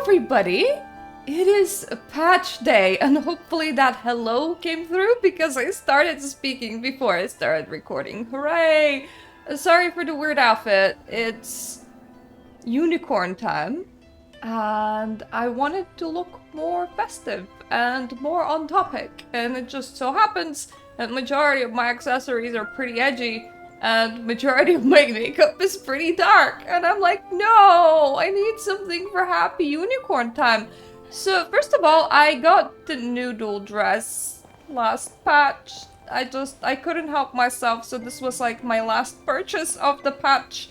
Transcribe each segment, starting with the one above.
everybody! It is patch day, and hopefully that hello came through because I started speaking before I started recording. Hooray! Sorry for the weird outfit. It's unicorn time, and I wanted to look more festive and more on topic, and it just so happens that majority of my accessories are pretty edgy, and majority of my makeup is pretty dark, and I'm like, no, I need something for happy unicorn time. So first of all, I got the noodle dress last patch. I couldn't help myself, so this was like my last purchase of the patch.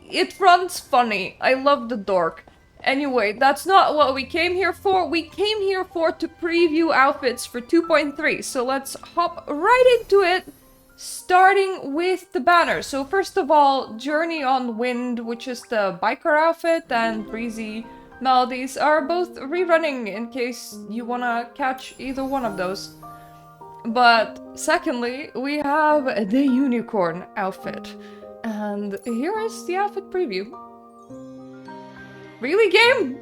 It runs funny. I love the dork. Anyway, that's not what we came here for. We came here for to preview outfits for 2.3, so let's hop right into it. Starting with the banner. So first of all, Journey on Wind, which is the biker outfit, and Breezy Melodies are both rerunning in case you wanna catch either one of those. But secondly, we have the unicorn outfit. And here is the outfit preview. Really, game?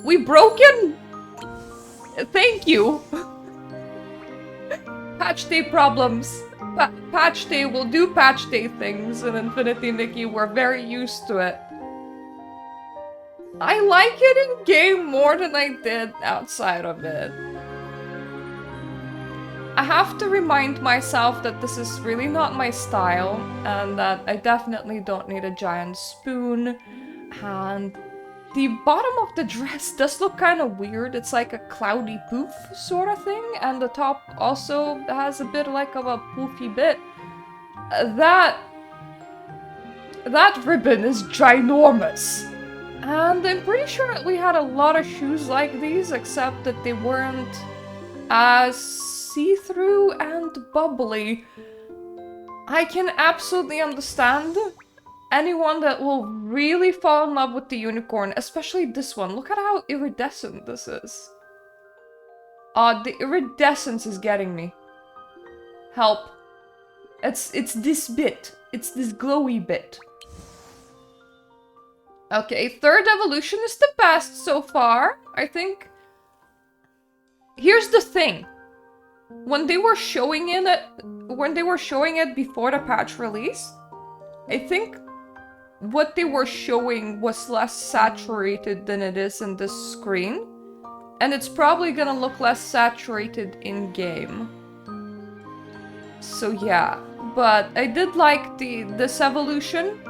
We broken? Thank you. Patch day problems. Patch day will do patch day things in Infinity Nikki. We're very used to it. I like it in game more than I did outside of it. I have to remind myself that this is really not my style, and that I definitely don't need a giant spoon. And the bottom of the dress does look kind of weird. It's like a cloudy poof sort of thing, and the top also has a bit like of a poofy bit. That ribbon is ginormous. And I'm pretty sure that we had a lot of shoes like these, except that they weren't as see-through and bubbly. I can absolutely understand anyone that will really fall in love with the unicorn, especially this one. Look at how iridescent this is. The iridescence is getting me. Help. It's this bit. It's this glowy bit. Okay, third evolution is the best so far, I think. Here's the thing. When they were showing it before the patch release, I think what they were showing was less saturated than it is in this screen. And it's probably gonna look less saturated in-game. So yeah, but I did like this evolution.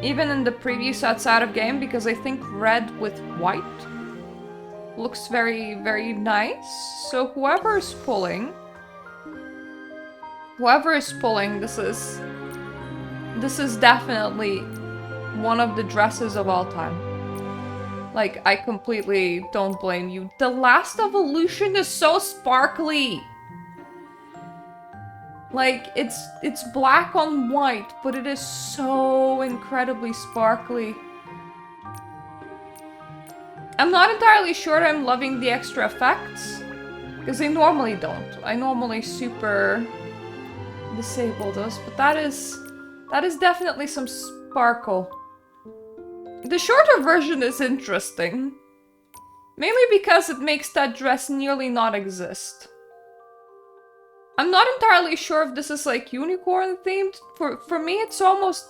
Even in the previews outside of game, because I think red with white looks very, very nice. So whoever is pulling, this is definitely one of the dresses of all time. Like, I completely don't blame you. The last evolution is so sparkly. Like, it's black on white, but it is so incredibly sparkly. I'm not entirely sure I'm loving the extra effects, because I normally don't. I normally super disable those, but that is definitely some sparkle. The shorter version is interesting, mainly because it makes that dress nearly not exist. I'm not entirely sure if this is like unicorn themed. For me it's almost...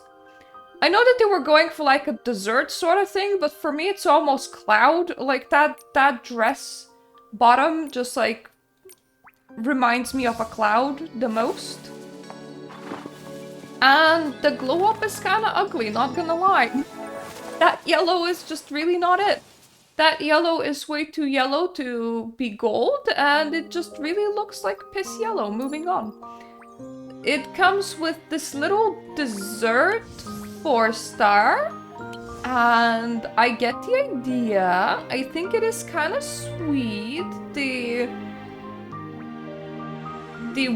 I know that they were going for like a dessert sort of thing, but for me it's almost cloud. Like that dress bottom just like reminds me of a cloud the most. And the glow up is kind of ugly, not gonna lie. That yellow is just really not it. That yellow is way too yellow to be gold, and it just really looks like piss yellow. Moving on. It comes with this little dessert 4-star, and I get the idea. I think it is kind of sweet. The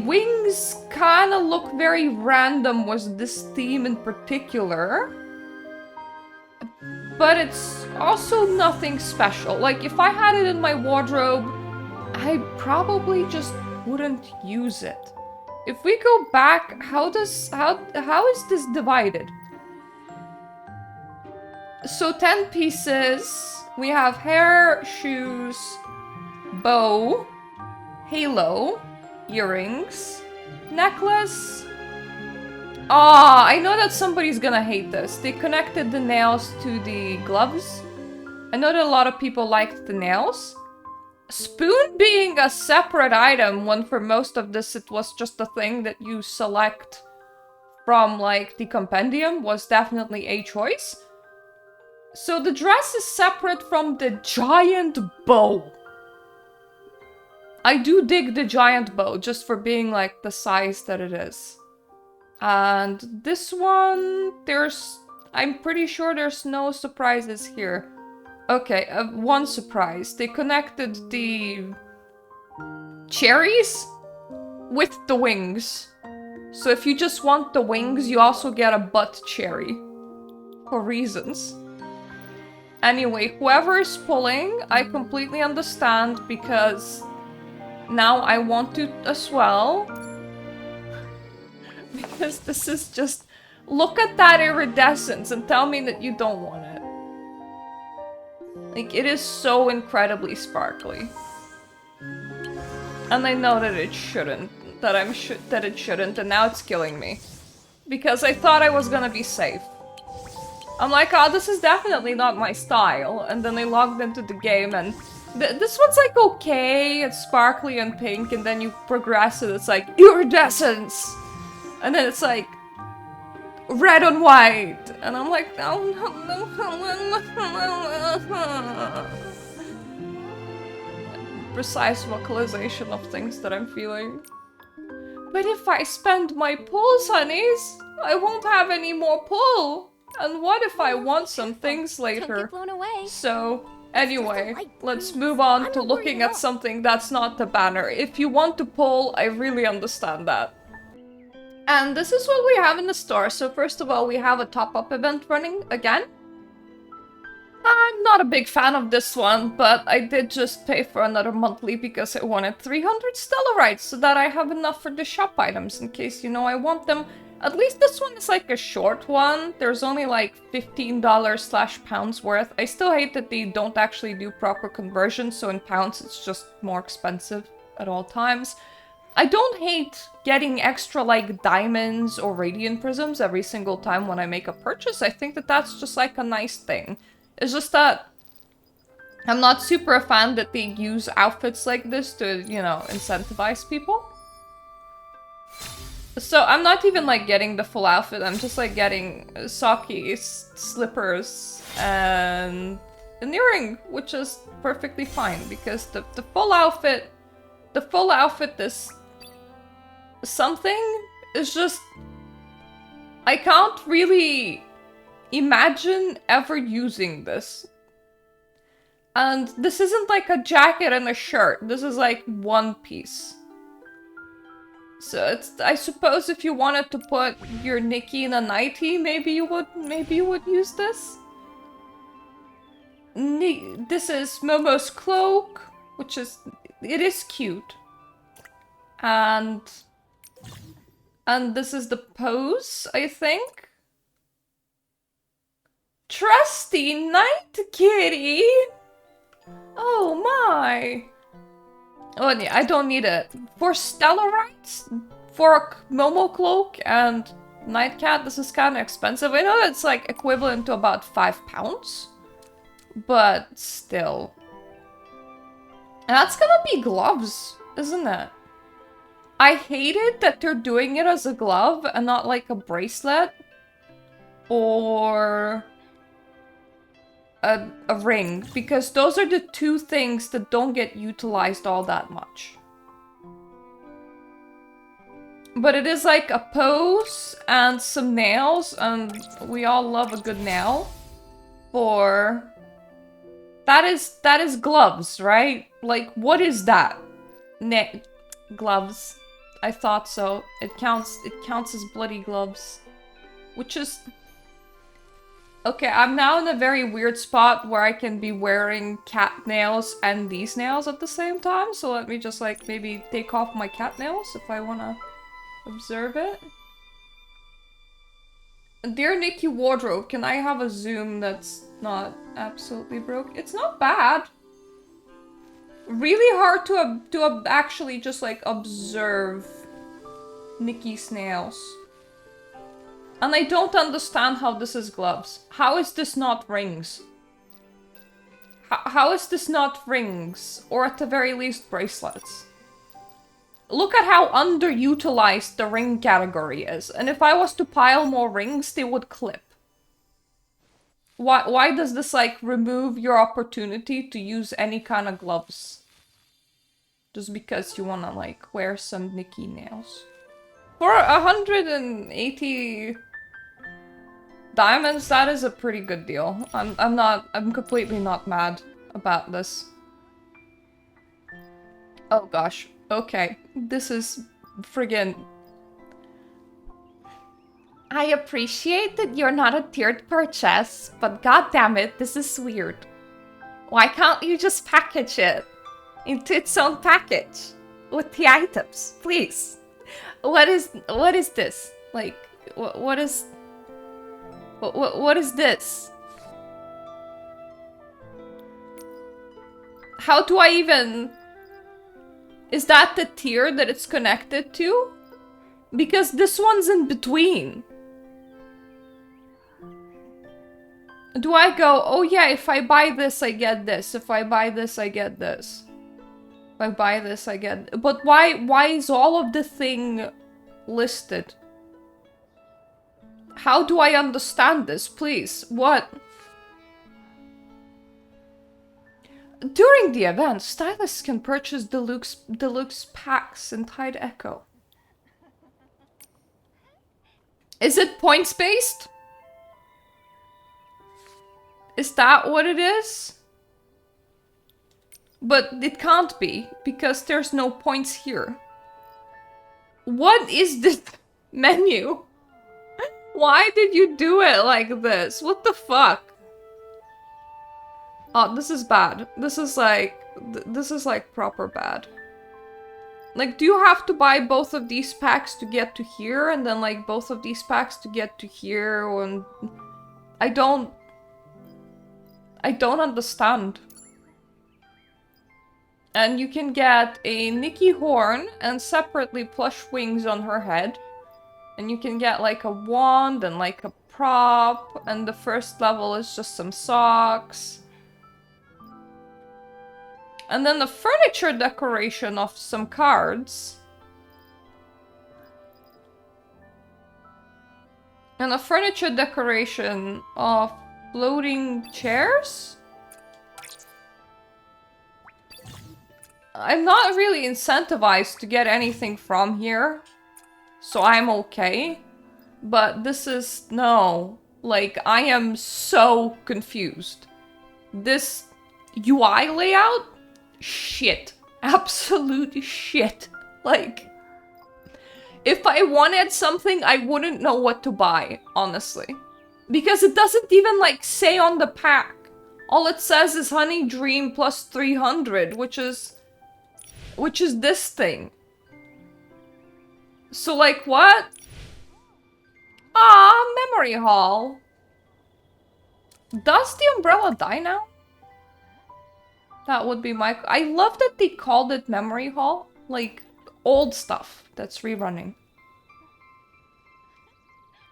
wings kind of look very random with this theme in particular. But it's also nothing special. Like, if I had it in my wardrobe, I probably just wouldn't use it. If we go back, how is this divided? So 10 pieces. We have hair, shoes, bow, halo, earrings, necklace. Ah, I know that somebody's gonna hate this. They connected the nails to the gloves. I know that a lot of people liked the nails. Spoon being a separate item, when for most of this it was just a thing that you select from, like, the compendium, was definitely a choice. So the dress is separate from the giant bow. I do dig the giant bow, just for being, like, the size that it is. And this one, I'm pretty sure there's no surprises here. Okay, one surprise. They connected the cherries with the wings. So if you just want the wings, you also get a butt cherry. For reasons. Anyway, whoever is pulling, I completely understand, because now I want to as well. Because this is just... Look at that iridescence and tell me that you don't want it. Like, it is so incredibly sparkly. And I know that it shouldn't. That it shouldn't, and now it's killing me. Because I thought I was gonna be safe. I'm like, oh, this is definitely not my style. And then I logged into the game and... this one's like, okay, it's sparkly and pink, and then you progress and it's like, iridescence! And then it's like... red on white! And I'm like, no. Precise vocalization of things that I'm feeling. But if I spend my pulls, honeys, I won't have any more pull. And what if I want some things later? So, anyway, let's move on to looking at something that's not the banner. If you want to pull, I really understand that. And this is what we have in the store. So first of all, we have a top-up event running again. I'm not a big fan of this one, but I did just pay for another monthly because I wanted 300 Stellarites so that I have enough for the shop items in case, you know, I want them. At least this one is like a short one. There's only like $15/pounds worth. I still hate that they don't actually do proper conversion, so in pounds it's just more expensive at all times. I don't hate getting extra, like, diamonds or radiant prisms every single time when I make a purchase. I think that that's just, like, a nice thing. It's just that I'm not super a fan that they use outfits like this to, you know, incentivize people. So I'm not even, like, getting the full outfit. I'm just, like, getting Saki's slippers and an earring, which is perfectly fine because the full outfit... The full outfit is... something is just... I can't really imagine ever using this. And this isn't like a jacket and a shirt. This is like one piece. So it's... I suppose if you wanted to put your Nikki in a nightie, maybe you would use this. This is Momo's cloak, which is... It is cute. And this is the pose, I think. Trusty night kitty! Oh my! Oh yeah, I don't need it. For Stellarites, for a Momo cloak and nightcat, this is kind of expensive. I know it's like equivalent to about £5, but still. And that's gonna be gloves, isn't it? I hate it that they're doing it as a glove and not like a bracelet or a ring, because those are the two things that don't get utilized all that much. But it is like a pose and some nails, and we all love a good nail. For... That is gloves, right? Like, what is that? Gloves. I thought so. It counts as bloody gloves. Which is... Okay, I'm now in a very weird spot where I can be wearing cat nails and these nails at the same time. So let me just, like, maybe take off my cat nails if I want to observe it. Dear Nikki wardrobe, can I have a zoom that's not absolutely broke. It's not bad. Really hard to actually just like observe Nikki's nails. And I don't understand how this is gloves. How is this not rings? How is this not rings? Or at the very least bracelets? Look at how underutilized the ring category is. And if I was to pile more rings, they would clip. Why does this like remove your opportunity to use any kind of gloves? Just because you wanna like wear some Nikki nails. For 180 diamonds, that is a pretty good deal. I'm completely not mad about this. Oh gosh, okay. This is friggin'... I appreciate that you're not a tiered purchase, but goddammit, this is weird. Why can't you just package it into its own package with the items, please? What is this? Like, what is this? How do I even... Is that the tier that it's connected to? Because this one's in between. Do I go, oh yeah, if I buy this, I get this. If I buy this, I get this. If I buy this, I get... But why is all of the thing listed? How do I understand this, please? What? During the event, stylists can purchase deluxe packs in Tide Echo. Is it points-based? Is that what it is? But it can't be, because there's no points here. What is this menu? Why did you do it like this? What the fuck? Oh, this is bad. This is like proper bad. Like, do you have to buy both of these packs to get to here, and then like both of these packs to get to here? And I don't understand. And you can get a Nikki horn and separately plush wings on her head. And you can get like a wand and like a prop. And the first level is just some socks. And then the furniture decoration of some cards. And a furniture decoration of floating chairs? I'm not really incentivized to get anything from here, so I'm okay. But this is... no. Like, I am so confused. This UI layout? Shit. Absolute shit. Like, if I wanted something, I wouldn't know what to buy, honestly. Because it doesn't even, like, say on the pack. All it says is Honey Dream plus 300, which is this thing. So, like, what? Ah, Memory Hall. Does the umbrella die now? That would be my... I love that they called it Memory Hall. Like, old stuff that's rerunning.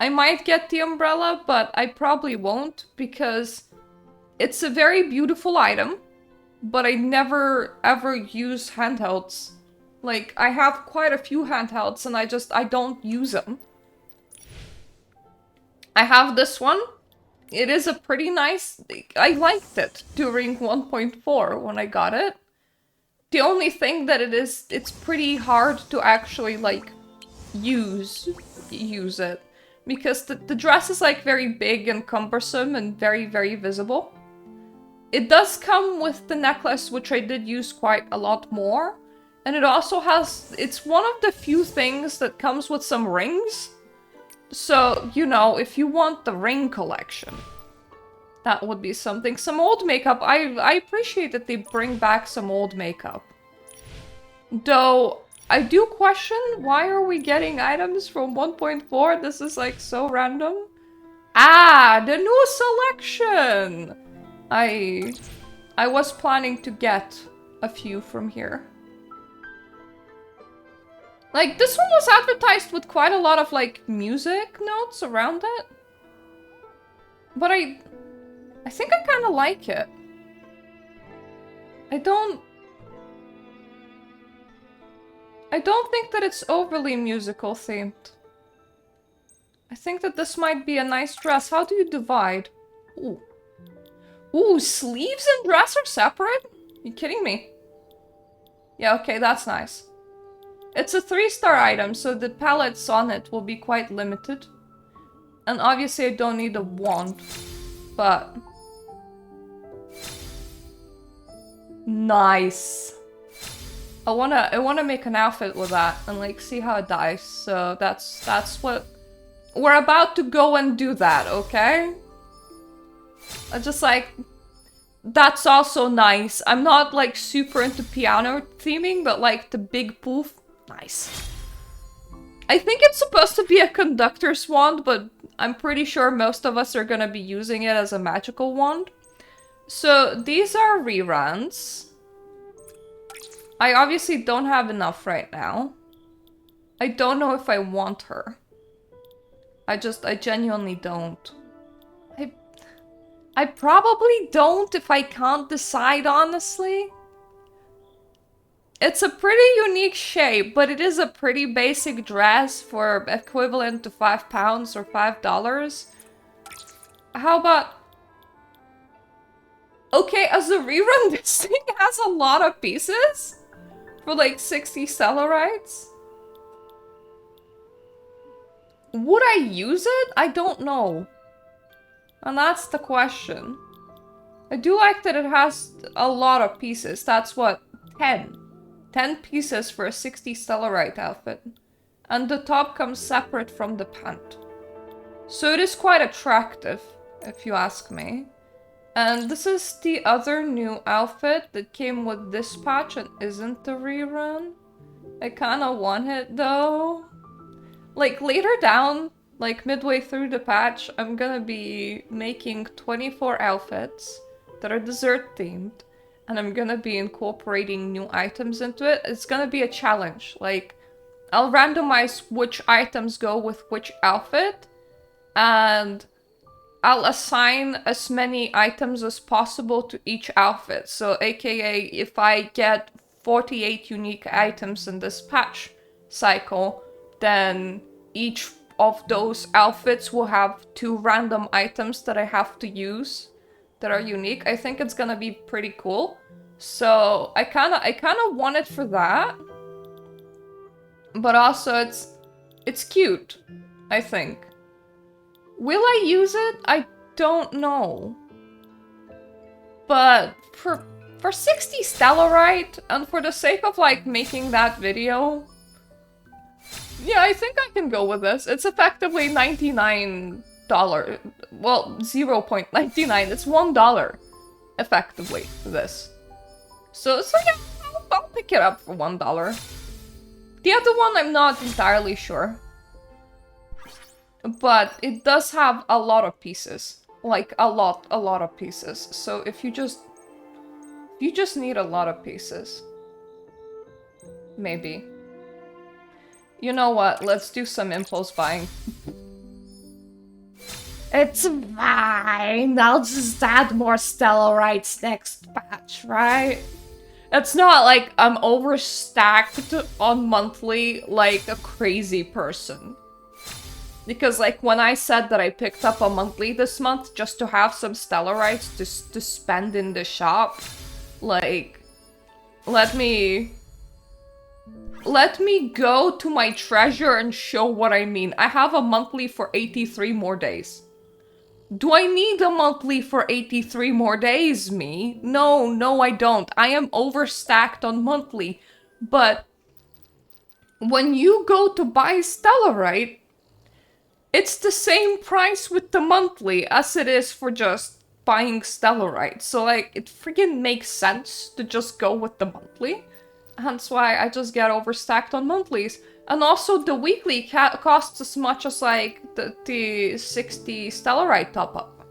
I might get the umbrella, but I probably won't, because it's a very beautiful item, but I never ever use handhelds. Like, I have quite a few handhelds and I don't use them. I have this one. It is a pretty nice... I liked it during 1.4 when I got it. The only thing that it's pretty hard to actually, like, use it. Because the dress is, like, very big and cumbersome and very, very visible. It does come with the necklace, which I did use quite a lot more. And it also has... it's one of the few things that comes with some rings. So, you know, if you want the ring collection, that would be something. Some old makeup. I appreciate that they bring back some old makeup. Though, I do question, why are we getting items from 1.4? This is, like, so random. Ah, the new selection! I was planning to get a few from here. Like, this one was advertised with quite a lot of, like, music notes around it. But I think I kind of like it. I don't think that it's overly musical themed. I think that this might be a nice dress. How do you divide? Ooh. Ooh, sleeves and dress are separate? You kidding me? Yeah, okay, that's nice. It's a 3-star item, so the palettes on it will be quite limited. And obviously I don't need a wand, but... Nice. I wanna make an outfit with that and like see how it dies. So that's what we're about to go and do that, okay? I just like that's also nice. I'm not like super into piano theming, but like the big poof, nice. I think it's supposed to be a conductor's wand, but I'm pretty sure most of us are gonna be using it as a magical wand. So these are reruns. I obviously don't have enough right now. I don't know if I want her. I genuinely don't. I probably don't if I can't decide, honestly. It's a pretty unique shape, but it is a pretty basic dress for equivalent to £5 or $5. How about... Okay, as a rerun, this thing has a lot of pieces. For like 60 stellarites? Would I use it? I don't know. And that's the question. I do like that it has a lot of pieces. That's what? 10. 10 pieces for a 60 stellarite outfit. And the top comes separate from the pant. So it is quite attractive, if you ask me. And this is the other new outfit that came with this patch and isn't the rerun. I kinda want it though. Like later down, like midway through the patch, I'm gonna be making 24 outfits that are dessert themed. And I'm gonna be incorporating new items into it. It's gonna be a challenge. Like, I'll randomize which items go with which outfit. And I'll assign as many items as possible to each outfit. So aka if I get 48 unique items in this patch cycle, then each of those outfits will have 2 random items that I have to use that are unique. I think it's gonna be pretty cool. So I kinda want it for that. But also it's cute, I think. Will I use it? I don't know. But for 60 stellarite, and for the sake of like making that video, yeah, I think I can go with this. It's effectively $99. Well, 0.99. It's $1 effectively, this. So yeah, I'll pick it up for $1. The other one, I'm not entirely sure. But it does have a lot of pieces. Like, a lot of pieces. So if you just need a lot of pieces. Maybe. You know what? Let's do some impulse buying. It's fine. I'll just add more stellarites next patch, right? It's not like I'm overstacked on monthly like a crazy person. Because, like, when I said that I picked up a monthly this month just to have some stellarites to spend in the shop, like, let me go to my treasure and show what I mean. I have a monthly for 83 more days. Do I need a monthly for 83 more days, me? No, I don't. I am overstacked on monthly. But when you go to buy stellarite, it's the same price with the monthly as it is for just buying stellarite. So, like, it freaking makes sense to just go with the monthly. hence why I just get overstacked on monthlies. And also the weekly costs as much as like the 60 Stellarite top-up.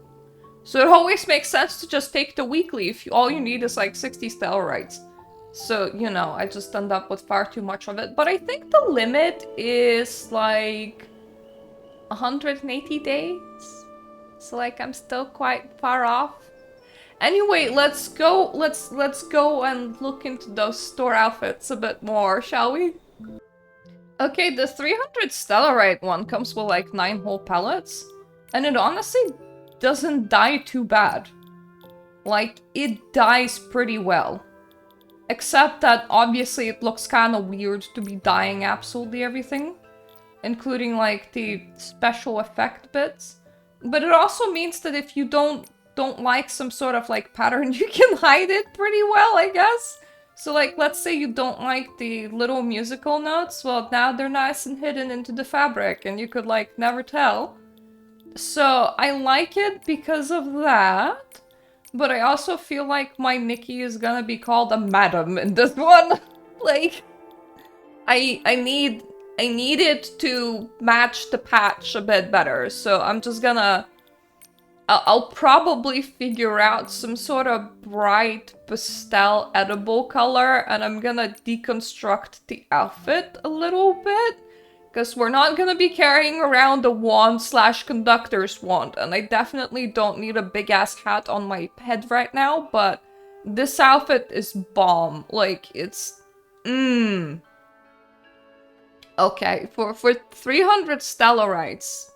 So it always makes sense to just take the weekly if all you need is like 60 Stellarites. So, you know, I just end up with far too much of it. But I think the limit is like 180 days. So like I'm still quite far off. Anyway, let's go and look into those store outfits a bit more, shall we? Okay, the 300 Stellarite one comes with like 9 whole pellets. And it honestly doesn't die too bad. Like, it dies pretty well. Except that obviously it looks kind of weird to be dying absolutely everything. Including like the special effect bits. But it also means that if you don't like some sort of like pattern, you can hide it pretty well, I guess. So like, let's say you don't like the little musical notes, well now they're nice and hidden into the fabric and you could like never tell. So I like it because of that, but I also feel like my Nikki is gonna be called a madam in this one. Like, I need it to match the patch a bit better, so I'm just gonna... I'll probably figure out some sort of bright pastel edible color, and I'm gonna deconstruct the outfit a little bit, because we're not gonna be carrying around a wand slash conductor's wand, and I definitely don't need a big ass hat on my head right now, but this outfit is bomb. Like, it's... Okay, for 300 Stellarites...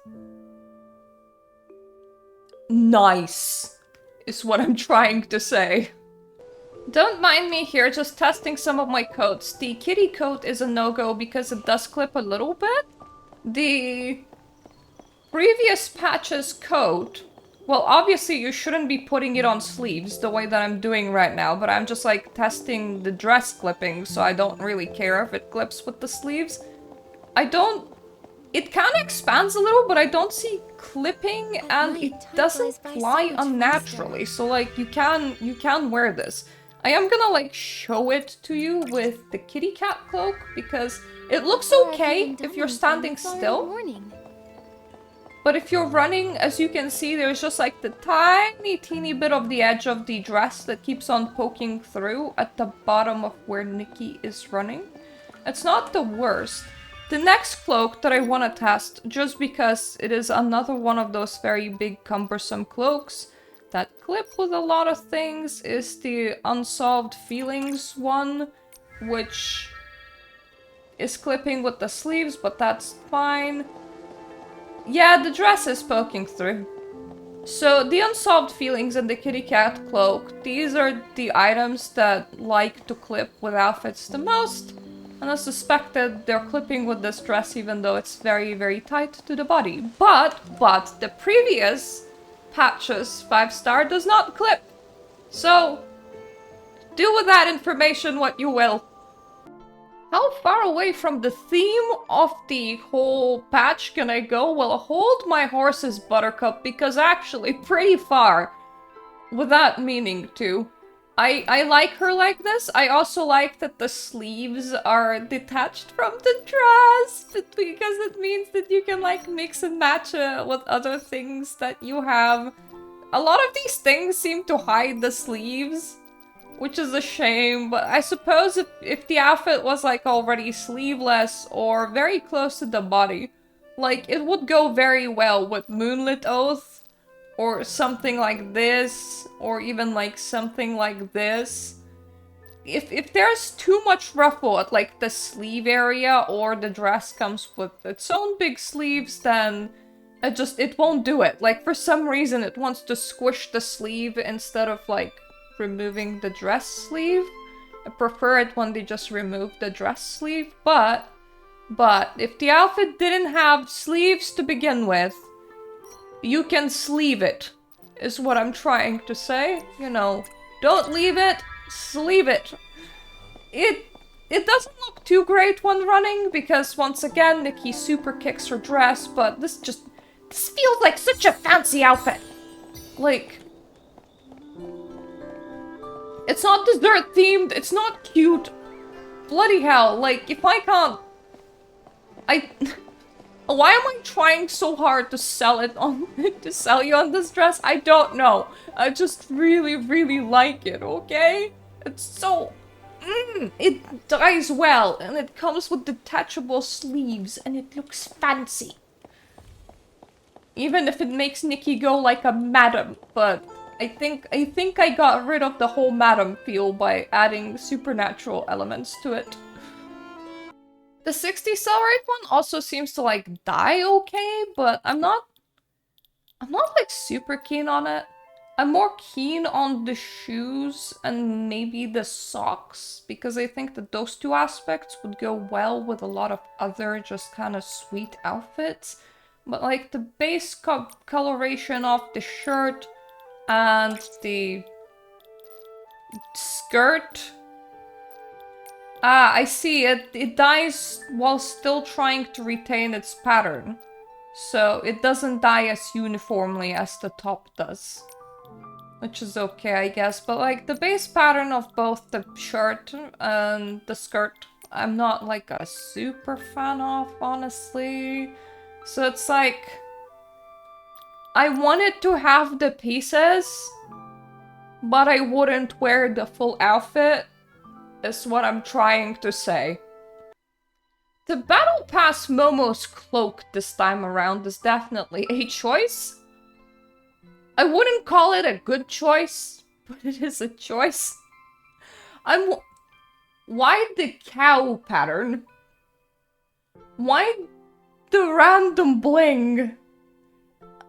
Nice, is what I'm trying to say. Don't mind me here, just testing some of my coats. The kitty coat is a no-go because it does clip a little bit. The previous patch's coat, well, obviously you shouldn't be putting it on sleeves the way that I'm doing right now, but I'm just like testing the dress clipping, so I don't really care if it clips with the sleeves. It kind of expands a little, but I don't see clipping, and it doesn't fly unnaturally. So like, you can wear this. I am gonna like show it to you with the kitty cat cloak because it looks okay if you're standing still. But if you're running, as you can see, there's just like the tiny teeny bit of the edge of the dress that keeps on poking through at the bottom of where Nikki is running. It's not the worst. The next cloak that I want to test, just because it is another one of those very big cumbersome cloaks that clip with a lot of things, is the Unsolved Feelings one, which is clipping with the sleeves, but that's fine. Yeah, the dress is poking through. So the Unsolved Feelings and the kitty cat cloak, these are the items that like to clip with outfits the most. And I suspect that they're clipping with this dress even though it's very, very tight to the body. But the previous patch's 5-star does not clip. So, do with that information what you will. How far away from the theme of the whole patch can I go? Well, hold my horse's Buttercup, because actually pretty far. Without meaning to. I like her like this. I also like that the sleeves are detached from the dress, because it means that you can like mix and match with other things that you have. A lot of these things seem to hide the sleeves, which is a shame, but I suppose if the outfit was like already sleeveless or very close to the body, like it would go very well with Moonlit Oath. Or something like this, or even like something like this. If there's too much ruffle at like the sleeve area, or the dress comes with its own big sleeves, then it won't do it. Like for some reason it wants to squish the sleeve instead of like removing the dress sleeve. I prefer it when they just remove the dress sleeve, but if the outfit didn't have sleeves to begin with, you can sleeve it, is what I'm trying to say. You know, don't leave it, sleeve it. It doesn't look too great when running, because once again, Nikki super kicks her dress, but this feels like such a fancy outfit. Like, it's not dessert themed, it's not cute. bloody hell, like, if I can't... Why am I trying so hard to sell it on... to sell you on this dress? I don't know. I just really, really like it, okay? It's so... it dyes well, and it comes with detachable sleeves, and it looks fancy. Even if it makes Nikki go like a madam, but I think I got rid of the whole madam feel by adding supernatural elements to it. The 60 Starlit one also seems to like dye okay, but I'm not like super keen on it. I'm more keen on the shoes and maybe the socks, because I think that those two aspects would go well with a lot of other just kind of sweet outfits. But like the base coloration of the shirt and the skirt... Ah, I see. It dyes while still trying to retain its pattern. So it doesn't dye as uniformly as the top does. Which is okay, I guess. But like the base pattern of both the shirt and the skirt, I'm not like a super fan of, honestly. So it's like... I wanted to have the pieces, but I wouldn't wear the full outfit, is what I'm trying to say. The Battle Pass Momo's cloak this time around is definitely a choice. I wouldn't call it a good choice, but it is a choice. Why the cow pattern? Why the random bling?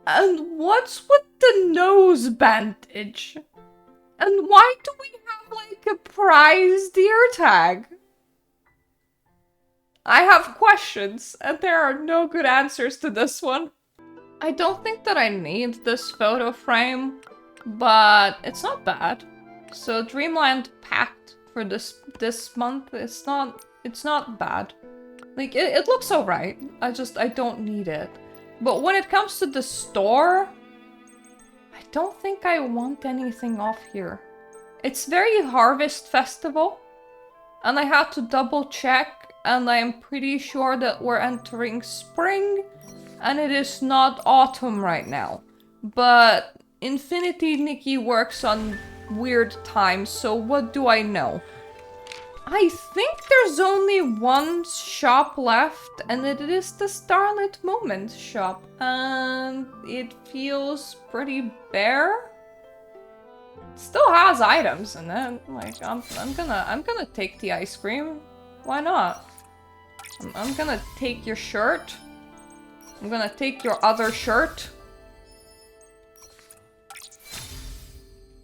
And what's with the nose bandage? And why do we have like a prize deer tag? I have questions, and there are no good answers to this one. I don't think that I need this photo frame, but it's not bad. So Dreamland Pact for this month, it's not bad. Like it looks alright. I don't need it. But when it comes to the store, I don't think I want anything off here. It's very Harvest Festival, and I had to double check, and I am pretty sure that we're entering spring, and it is not autumn right now. But Infinity Nikki works on weird times, so what do I know? I think there's only one shop left, and it is the Starlit Moment shop, and it feels pretty bare. It still has items in it. Like I'm gonna take the ice cream. Why not? I'm gonna take your shirt. I'm gonna take your other shirt.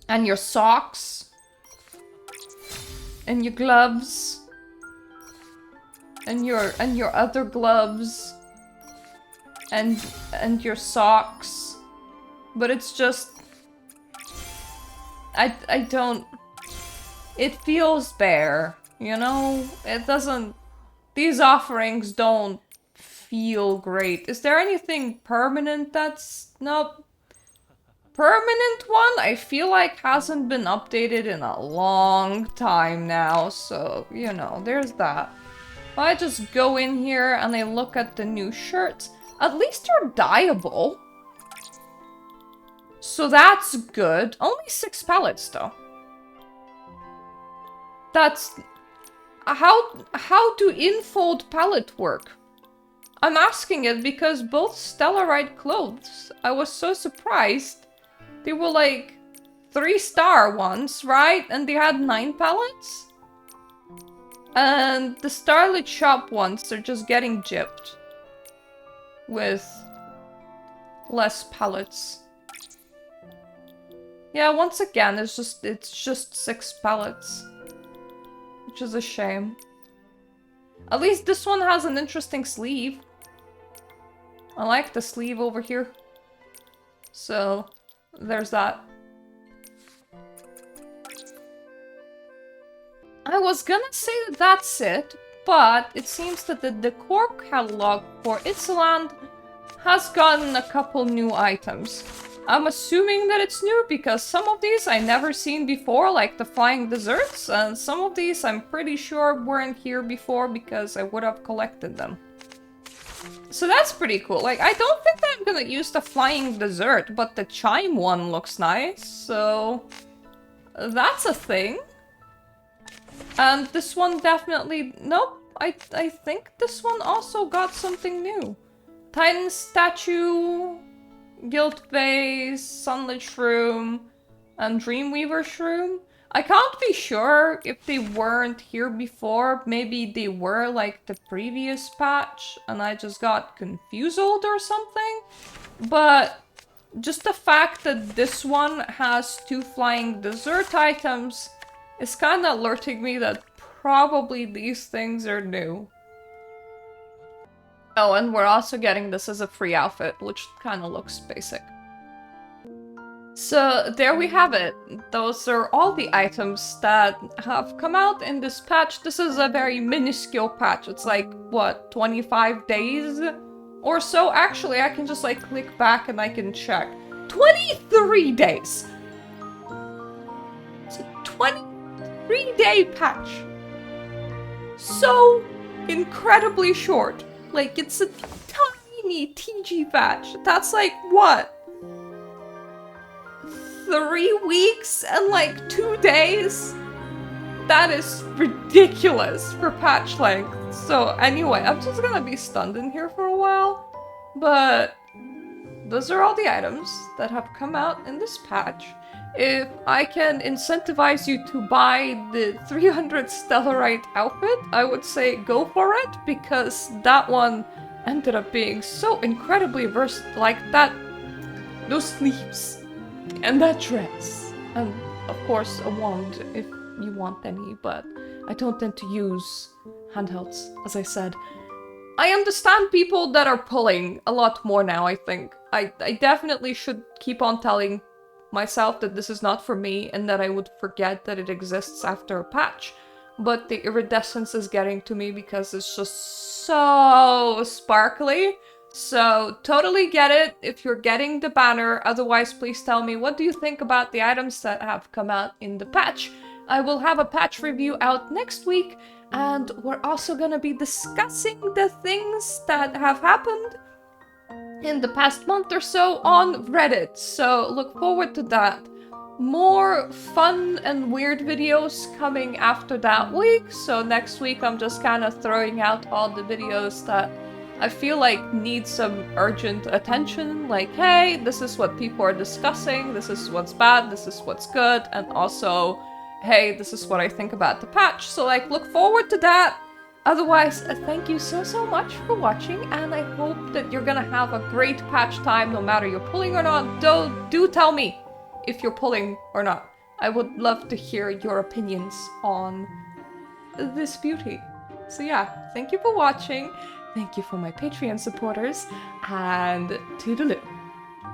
And your socks. And your gloves. And your other gloves. And your socks. But it's just... I don't... It feels bare, you know? It doesn't... These offerings don't feel great. Is there anything permanent that's... Nope. Permanent one, I feel like hasn't been updated in a long time now, so, you know, there's that. If I just go in here and I look at the new shirts, at least they're dyeable. So that's good. Only 6 pallets, though. That's... How do infold palette work? I'm asking it because both Stellarite clothes, I was so surprised. They were like 3-star ones, right? And they had 9 pallets? And the Starlit shop ones, they're just getting gypped. With less pallets. Yeah, once again, it's just 6 pallets. Which is a shame. At least this one has an interesting sleeve. I like the sleeve over here. So, there's that. I was gonna say that's it, but it seems that the Decor catalog for Itzeland has gotten a couple new items. I'm assuming that it's new because some of these I never seen before, like the flying desserts, and some of these I'm pretty sure weren't here before because I would have collected them. So that's pretty cool. Like, I don't think that I'm gonna use the flying dessert, but the chime one looks nice, so that's a thing. And this one definitely... Nope, I think this one also got something new. Titan statue, guild vase, sunlit shroom, and dreamweaver shroom. I can't be sure if they weren't here before. Maybe they were like the previous patch and I just got confused or something. But just the fact that this one has 2 flying dessert items is kind of alerting me that probably these things are new. Oh, and we're also getting this as a free outfit, which kind of looks basic. So there we have it. Those are all the items that have come out in this patch. This is a very minuscule patch. It's like, what, 25 days or so? Actually, I can just like click back and I can check. 23 days! It's a 23-day patch. So incredibly short. Like, it's a tiny TG patch. That's like, what? 3 weeks and like 2 days? That is ridiculous for patch length. So anyway, I'm just gonna be stunned in here for a while. But those are all the items that have come out in this patch. If I can incentivize you to buy the 300 Stellarite outfit, I would say go for it, because that one ended up being so incredibly versatile. Like that, those sleeves, and that dress, and of course a wand if you want any, but I don't tend to use handhelds, as I said. I understand people that are pulling a lot more now, I think. I definitely should keep on telling myself that this is not for me and that I would forget that it exists after a patch. But the iridescence is getting to me because it's just so sparkly. So totally get it if you're getting the banner. Otherwise, please tell me, what do you think about the items that have come out in the patch? I will have a patch review out next week, and we're also gonna be discussing the things that have happened in the past month or so on Reddit, so look forward to that. More fun and weird videos coming after that week, so next week I'm just kind of throwing out all the videos that I feel like need some urgent attention, like, hey, this is what people are discussing, this is what's bad, this is what's good, and also, hey, this is what I think about the patch, so like, look forward to that. Otherwise, thank you so much for watching, and I hope that you're gonna have a great patch time no matter you're pulling or not. Do tell me if you're pulling or not. I would love to hear your opinions on this beauty. So yeah, thank you for watching, thank you for my Patreon supporters, and toodaloo.